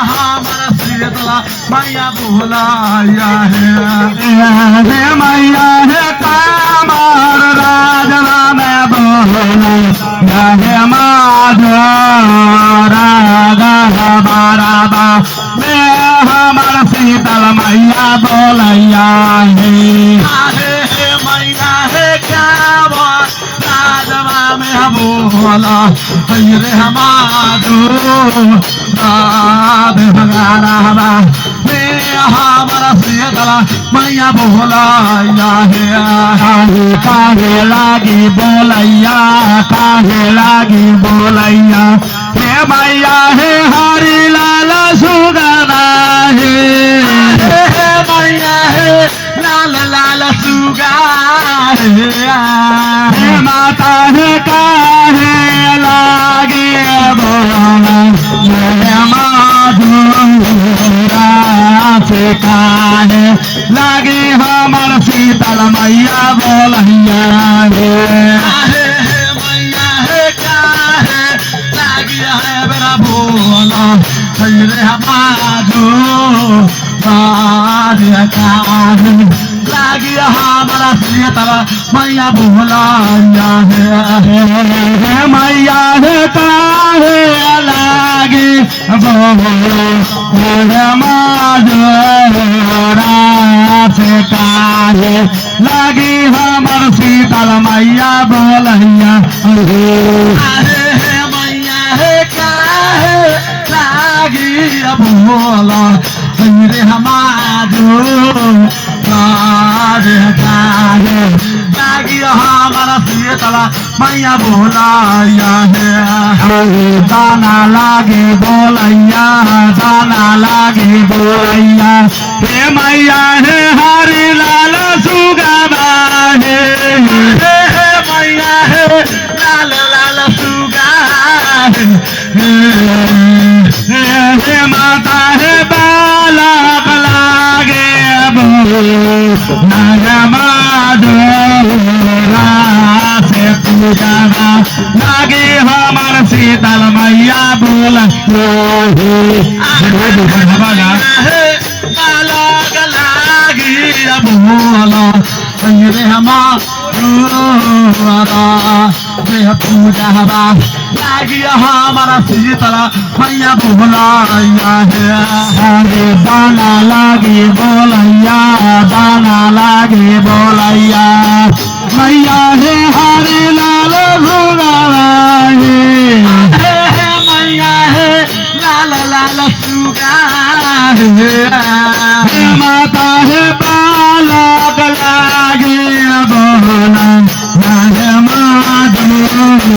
हमारा शीतला मैया बुलाया है मैया है कामर राजवा में बोला है माधो राधा हमारा बा मैं हमारा शीतल मैया बोलैया है मैया है कामर राजवा में बोला रे हमारो राधे भगाना हमारा शीतला मैया बोलाया है काहे लागी बोलैया काहे लागी बोलैया हे मैया हे हरि लाल सुगना हे मैया है लाल लाल सुगा हे माता हे काहे लागे बोला ये माधुरा से काहे लागे हमार शीतल मैया बोलैया हे मैया है काहे लागी है बेरा बोला रे हमारो काहे लागी हमारा शीतल मैया बोलाया है मैया है काहे लागे बोला माधुरा से काहे लागी हमार शीतल मैया बोलैया मैया है काहे लागी बोला रे हमारो काहे लागी हमारा शीतला मैया बोलाया है दाना लागे बोलैया दाना लागे बोलैया हे मैया हे हरि लाल सुगना हे मैया है लाल लाल सुगा हे माता हे बालक लागे नगमाधुरा से पूजना लागे हमार शीतल मैया बोल लागी बोला रे हमारा पूजा लागी हमारा शीतला मैया बोलाया है दाना लागे बोलैया दाना लागे बोलैया मैया हे हरे लाल भुगवा मैया है लाल लाल सुगा हे माता हे